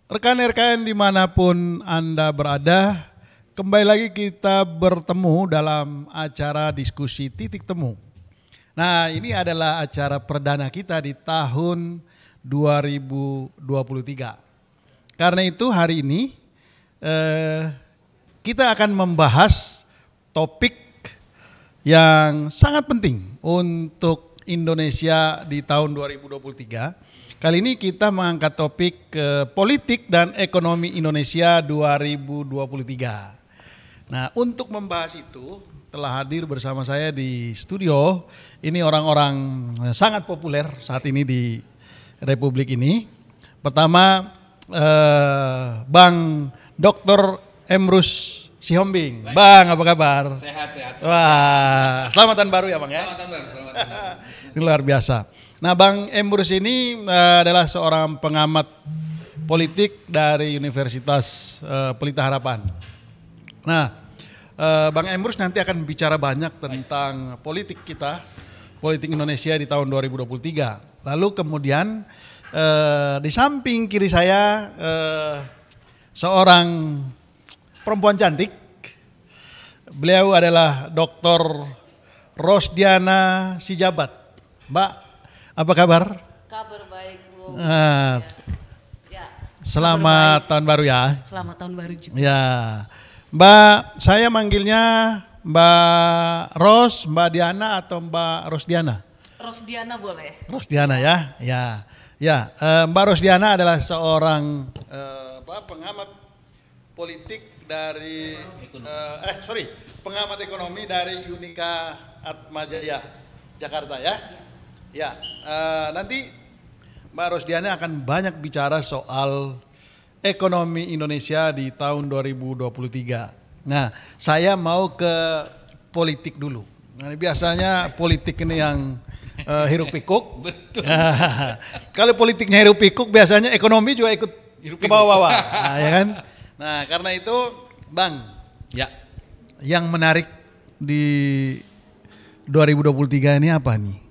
Rekan-rekan dimanapun Anda berada, kembali lagi kita bertemu dalam acara diskusi titik temu. Nah, ini adalah acara perdana kita di tahun 2023. Karena itu hari ini kita akan membahas topik yang sangat penting untuk Indonesia di tahun 2023. Kali ini kita mengangkat topik politik dan ekonomi Indonesia 2023. Nah, untuk membahas itu telah hadir bersama saya di studio. Ini orang-orang sangat populer saat ini di Republik ini. Pertama, Bang Dr. Emrus Sihombing. Bang, apa kabar? Sehat. Wah, selamat tahun baru ya Bang ya? Selamat tahun baru. Ini luar biasa. Nah, Bang Emrus ini adalah seorang pengamat politik dari Universitas Pelita Harapan. Nah, Bang Emrus nanti akan bicara banyak tentang politik kita, politik Indonesia di tahun 2023. Lalu kemudian di samping kiri saya seorang perempuan cantik. Beliau adalah Dr. Rosdiana Sijabat. Mbak, apa kabar? Kabar baik, Bu. Ya. Selamat tahun baru ya. Selamat tahun baru juga. Ya, Mbak, saya manggilnya Mbak Ros, Mbak Diana atau Mbak Rosdiana? Rosdiana boleh. Rosdiana ya, ya. Mbak Rosdiana adalah seorang pengamat politik dari pengamat ekonomi dari Unika Atmajaya Jakarta ya. Ya, nanti Mbak Rosdiana akan banyak bicara soal ekonomi Indonesia di tahun 2023. Nah, saya mau ke politik dulu. Nah, biasanya politik ini yang hiruk pikuk. Betul. Kalau politiknya hiruk pikuk, biasanya ekonomi juga ikut ke bawah-bawah. Nah, ya kan? Nah, karena itu, Bang, Ya. yang menarik di 2023 ini apa nih?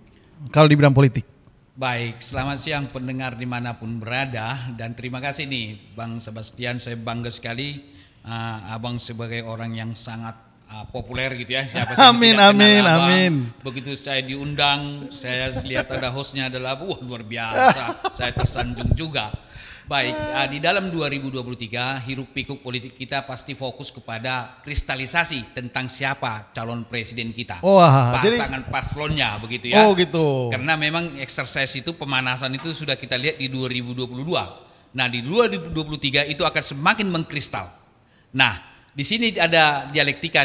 Kalau di bidang politik. Baik, selamat siang pendengar dimanapun berada dan terima kasih nih Bang Sebastian, saya bangga sekali Abang sebagai orang yang sangat populer gitu ya. Siapa sih yang Amin, tidak kenal amin, Abang. amin. Begitu saya diundang, saya lihat ada hostnya adalah luar biasa, saya tersanjung juga. Baik, di dalam 2023 hiruk pikuk politik kita pasti fokus kepada kristalisasi tentang siapa calon presiden kita. Wah, pasangan paslonnya begitu ya. Oh gitu. Karena memang exercise itu pemanasan itu sudah kita lihat di 2022. Nah, di 2023 itu akan semakin mengkristal. Nah, di sini ada dialektika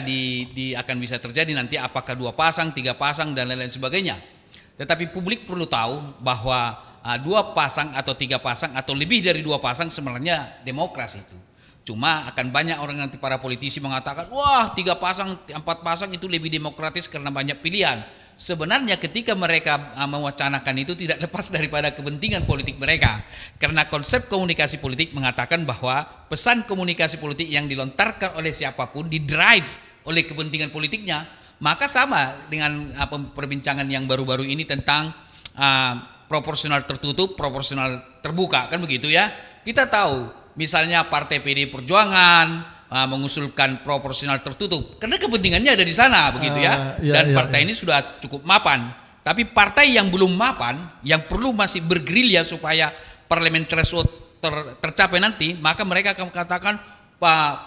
akan bisa terjadi nanti apakah 2 pasang, 3 pasang dan lain-lain sebagainya. Tetapi publik perlu tahu bahwa 2 pasang atau 3 pasang atau lebih dari 2 pasang sebenarnya demokrasi itu. Cuma akan banyak orang nanti para politisi mengatakan, wah 3 pasang, 4 pasang itu lebih demokratis karena banyak pilihan. Sebenarnya ketika mereka mewacanakan itu tidak lepas daripada kepentingan politik mereka. Karena konsep komunikasi politik mengatakan bahwa pesan komunikasi politik yang dilontarkan oleh siapapun didrive oleh kepentingan politiknya. Maka sama dengan perbincangan yang baru-baru ini tentang proporsional tertutup, proporsional terbuka, kan begitu ya. Kita tahu misalnya Partai PD Perjuangan mengusulkan proporsional tertutup karena kepentingannya ada di sana begitu ya. Dan partai ini sudah cukup mapan. Tapi partai yang belum mapan, yang perlu masih bergerilya supaya parliament threshold tercapai nanti, maka mereka akan katakan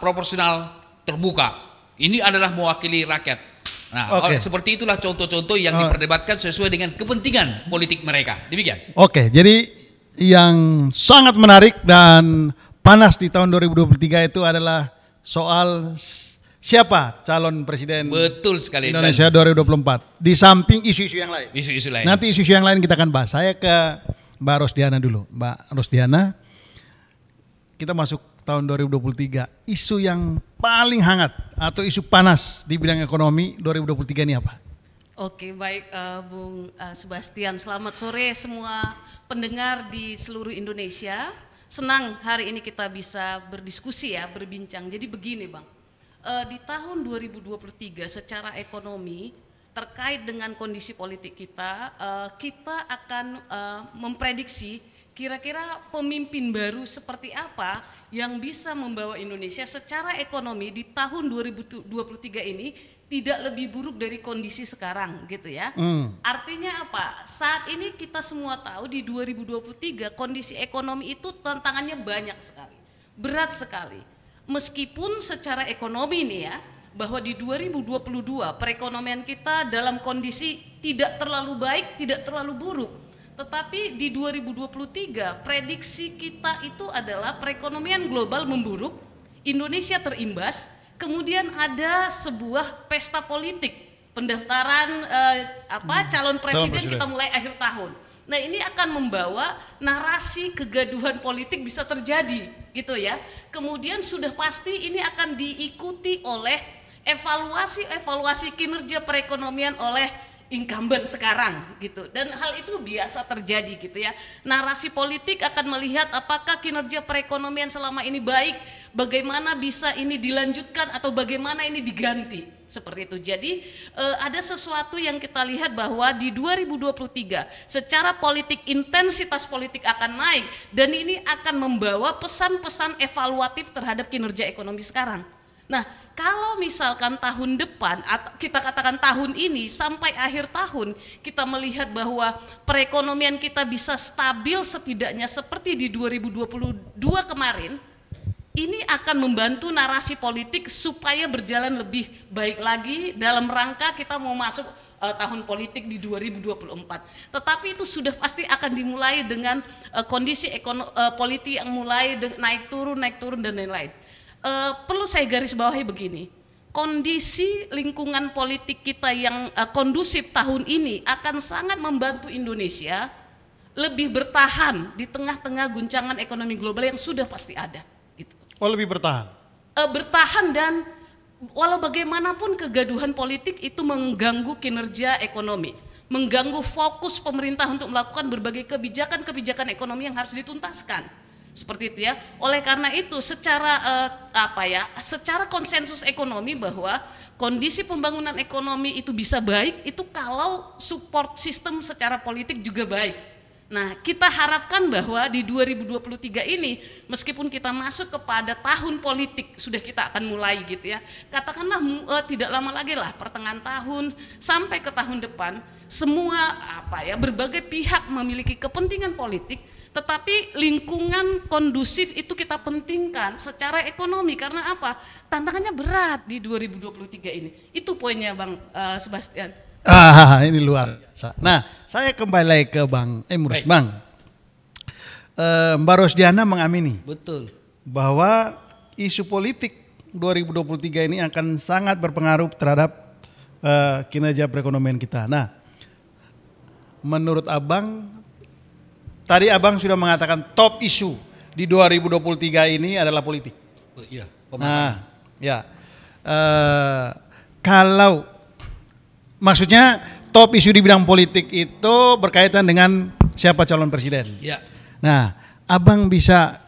proporsional terbuka. Ini adalah mewakili rakyat. Nah, seperti itulah contoh-contoh yang diperdebatkan sesuai dengan kepentingan politik mereka. Demikian. Oke, jadi yang sangat menarik dan panas di tahun 2023 itu adalah soal siapa calon presiden Betul sekali. Indonesia 2024. Di samping isu-isu yang lain. Isu-isu lain. Nanti isu-isu yang lain kita akan bahas. Saya ke Mbak Rosdiana dulu. Mbak Rosdiana, kita masuk tahun 2023, isu yang paling hangat atau isu panas di bidang ekonomi 2023 ini apa? Oke, baik Bung Sebastian. Selamat sore semua pendengar di seluruh Indonesia. Senang hari ini kita bisa berdiskusi ya, berbincang. Jadi begini Bang, di tahun 2023 secara ekonomi terkait dengan kondisi politik kita, kita akan memprediksi kira-kira pemimpin baru seperti apa yang bisa membawa Indonesia secara ekonomi di tahun 2023 ini tidak lebih buruk dari kondisi sekarang gitu ya. Artinya apa? Saat ini kita semua tahu di 2023 kondisi ekonomi itu tantangannya banyak sekali, berat sekali. Meskipun secara ekonomi nih ya, bahwa di 2022 perekonomian kita dalam kondisi tidak terlalu baik, tidak terlalu buruk. Tetapi di 2023 prediksi kita itu adalah perekonomian global memburuk, Indonesia terimbas, kemudian ada sebuah pesta politik, pendaftaran calon presiden kita mulai akhir tahun. Nah, ini akan membawa narasi kegaduhan politik bisa terjadi gitu ya. Kemudian sudah pasti ini akan diikuti oleh evaluasi kinerja perekonomian oleh incumbent sekarang gitu, dan hal itu biasa terjadi gitu ya. Narasi politik akan melihat apakah kinerja perekonomian selama ini baik, bagaimana bisa ini dilanjutkan atau bagaimana ini diganti seperti itu. Jadi ada sesuatu yang kita lihat bahwa di 2023 secara politik intensitas politik akan naik, dan ini akan membawa pesan-pesan evaluatif terhadap kinerja ekonomi sekarang. Nah, kalau misalkan tahun depan, atau kita katakan tahun ini sampai akhir tahun, kita melihat bahwa perekonomian kita bisa stabil setidaknya seperti di 2022 kemarin, ini akan membantu narasi politik supaya berjalan lebih baik lagi dalam rangka kita mau masuk tahun politik di 2024. Tetapi itu sudah pasti akan dimulai dengan kondisi politik yang mulai naik turun dan lain-lain. Perlu saya garis bawahi begini, kondisi lingkungan politik kita yang kondusif tahun ini akan sangat membantu Indonesia lebih bertahan di tengah-tengah guncangan ekonomi global yang sudah pasti ada. Gitu. Oh, lebih bertahan? Bertahan, dan walau bagaimanapun kegaduhan politik itu mengganggu kinerja ekonomi, mengganggu fokus pemerintah untuk melakukan berbagai kebijakan ekonomi yang harus dituntaskan. Seperti itu ya. Oleh karena itu secara secara konsensus ekonomi bahwa kondisi pembangunan ekonomi itu bisa baik itu kalau support sistem secara politik juga baik. Nah, kita harapkan bahwa di 2023 ini meskipun kita masuk kepada tahun politik, sudah kita akan mulai gitu ya. Katakanlah tidak lama lagi lah, pertengahan tahun sampai ke tahun depan, semua berbagai pihak memiliki kepentingan politik. Tetapi lingkungan kondusif itu kita pentingkan secara ekonomi, karena apa? Tantangannya berat di 2023 ini. Itu poinnya Bang Sebastian. Ini luar biasa. Nah, saya kembali lagi ke Bang Emrus. Bang, Mbak Rosdiana mengamini betul bahwa isu politik 2023 ini akan sangat berpengaruh terhadap kinerja perekonomian kita. Nah, menurut Abang, tadi Abang sudah mengatakan top isu di 2023 ini adalah politik. Iya, pemasaran. Kalau maksudnya top isu di bidang politik itu berkaitan dengan siapa calon presiden. Ya. Nah, Abang bisa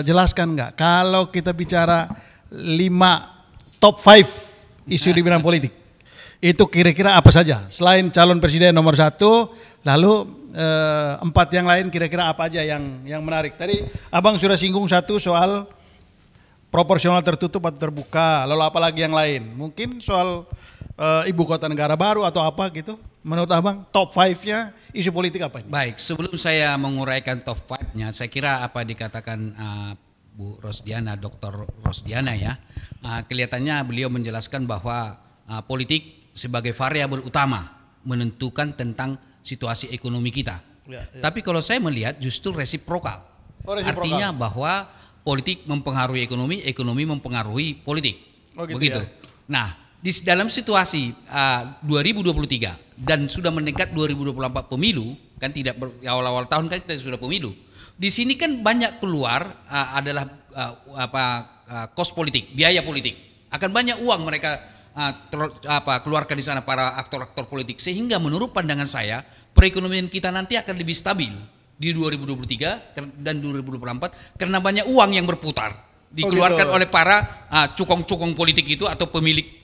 jelaskan nggak kalau kita bicara 5 top 5 isu di bidang politik, itu kira-kira apa saja selain calon presiden nomor 1, lalu 4 yang lain kira-kira apa aja yang menarik. Tadi Abang sudah singgung satu soal proporsional tertutup atau terbuka, lalu apa lagi yang lain? Mungkin soal ibu kota negara baru atau apa gitu. Menurut Abang top 5-nya isu politik apa ini? Baik, sebelum saya menguraikan top 5-nya, saya kira apa dikatakan Bu Rosdiana, Dr. Rosdiana ya, kelihatannya beliau menjelaskan bahwa politik sebagai variabel utama menentukan tentang situasi ekonomi kita. Ya. Tapi kalau saya melihat justru resiprokal. Artinya bahwa politik mempengaruhi ekonomi, ekonomi mempengaruhi politik. Gitu begitu. Ya. Nah, di dalam situasi 2023 dan sudah mendekat 2024 pemilu, kan tidak awal-awal tahun kan kita sudah pemilu. Di sini kan banyak keluar adalah kos politik, biaya politik. Akan banyak uang mereka keluarkan di sana para aktor-aktor politik, sehingga menurut pandangan saya perekonomian kita nanti akan lebih stabil di 2023 dan 2024 karena banyak uang yang berputar dikeluarkan oleh para cukong-cukong politik itu atau pemilik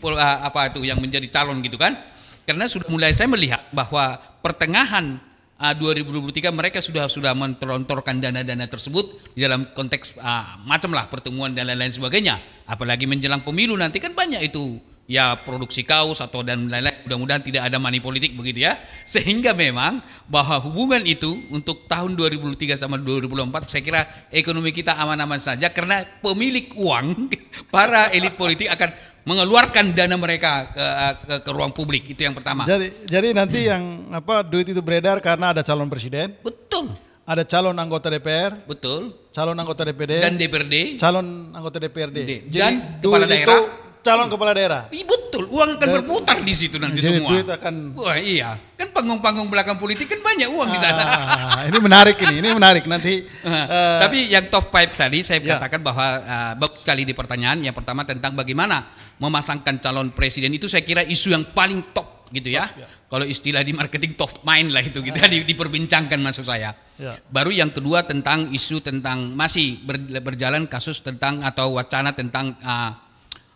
yang menjadi calon gitu kan. Karena sudah mulai saya melihat bahwa pertengahan 2023 mereka sudah mentelontorkan dana-dana tersebut di dalam konteks macam lah pertemuan dan lain-lain sebagainya. Apalagi menjelang pemilu nanti kan banyak itu ya produksi kaos atau dan lain-lain. Mudah-mudahan tidak ada money politik begitu ya. Sehingga memang bahwa hubungan itu untuk tahun 2023 sama 2024 saya kira ekonomi kita aman-aman saja karena pemilik uang para elit politik akan mengeluarkan dana mereka ke ruang publik. Itu yang pertama. Jadi nanti yang duit itu beredar karena ada calon presiden. Betul. Ada calon anggota DPR. Betul. Calon anggota DPD. Dan DPRD. Calon anggota DPRD. Dan duit kepala daerah. itu calon kepala daerah. Iya betul, uang akan berputar di situ nanti jadi semua. Duit akan. Wah iya, kan panggung-panggung belakang politik kan banyak uang di sana. Ini menarik nanti. Tapi yang top 5 tadi saya katakan bahwa bagus sekali di pertanyaan. Yang pertama tentang bagaimana memasangkan calon presiden itu saya kira isu yang paling top gitu ya. Kalau istilah di marketing top mind lah itu gitu diperbincangkan maksud saya. Baru yang kedua tentang isu tentang masih berjalan kasus tentang atau wacana tentang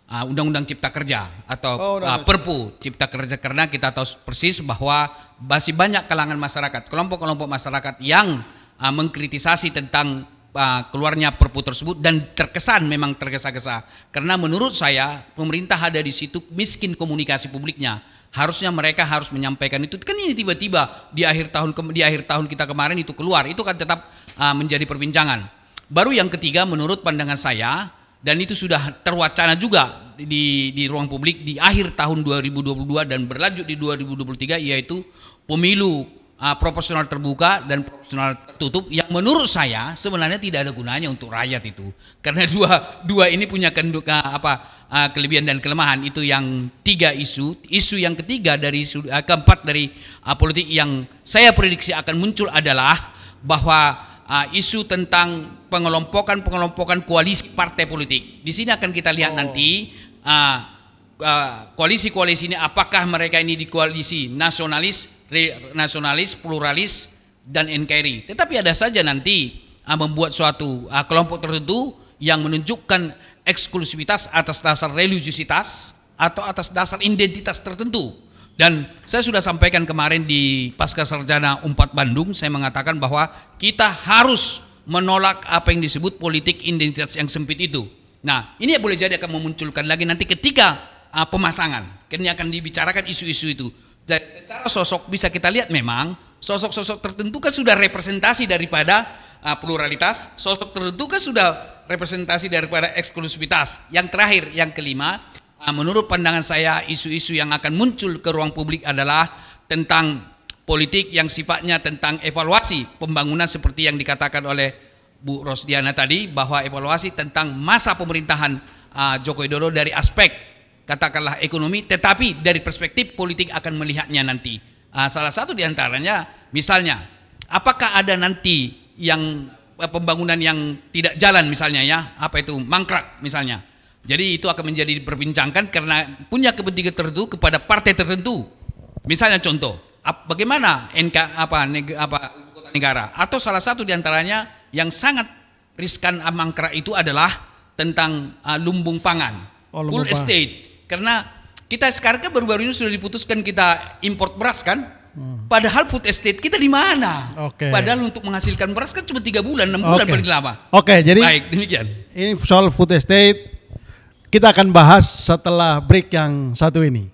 Undang-Undang Cipta Kerja atau Perpu Cipta Kerja, karena kita tahu persis bahwa masih banyak kalangan masyarakat, kelompok-kelompok masyarakat yang mengkritisasi tentang keluarnya Perpu tersebut dan memang tergesa-gesa. Karena menurut saya pemerintah ada di situ miskin komunikasi publiknya. Harusnya mereka harus menyampaikan itu. Kan ini tiba-tiba di akhir tahun kita kemarin itu keluar, itu kan tetap menjadi perbincangan. Baru yang ketiga menurut pandangan saya, dan itu sudah terwacana juga di ruang publik di akhir tahun 2022 dan berlanjut di 2023, yaitu pemilu proporsional terbuka dan proporsional tertutup yang menurut saya sebenarnya tidak ada gunanya untuk rakyat itu, karena dua ini punya kelebihan dan kelemahan. Itu yang tiga isu yang ketiga dari keempat dari politik yang saya prediksi akan muncul adalah bahwa isu tentang pengelompokan koalisi partai politik. Di sini akan kita lihat nanti koalisi-koalisi ini apakah mereka ini di koalisi nasionalis, pluralis dan NKRI. Tetapi ada saja nanti membuat suatu kelompok tertentu yang menunjukkan eksklusivitas atas dasar religiusitas atau atas dasar identitas tertentu. Dan saya sudah sampaikan kemarin di Pasca Sarjana Unpad Bandung, saya mengatakan bahwa kita harus menolak apa yang disebut politik identitas yang sempit itu. Nah, ini boleh jadi akan memunculkan lagi nanti ketika pemasangan. Karena akan dibicarakan isu-isu itu. Jadi secara sosok bisa kita lihat memang sosok-sosok tertentu kan sudah representasi daripada pluralitas, sosok tertentu kan sudah representasi daripada eksklusivitas. Yang terakhir, yang kelima, menurut pandangan saya isu-isu yang akan muncul ke ruang publik adalah tentang politik yang sifatnya tentang evaluasi pembangunan seperti yang dikatakan oleh Bu Rosdiana tadi, bahwa evaluasi tentang masa pemerintahan Joko Widodo dari aspek katakanlah ekonomi, tetapi dari perspektif politik akan melihatnya nanti. Salah satu diantaranya misalnya apakah ada nanti yang pembangunan yang tidak jalan misalnya ya, apa itu mangkrak misalnya. Jadi itu akan menjadi diperbincangkan karena punya kepentingan tertentu kepada partai tertentu. Misalnya contoh, bagaimana kota negara, atau salah satu diantaranya yang sangat riskan mangkrak itu adalah tentang lumbung pangan, full estate. Karena kita sekarang kan baru-baru ini sudah diputuskan kita import beras kan, padahal food estate kita di mana? Padahal untuk menghasilkan beras kan cuma 3 bulan, 6 bulan paling lama. Jadi baik demikian. Ini soal food estate kita akan bahas setelah break yang satu ini.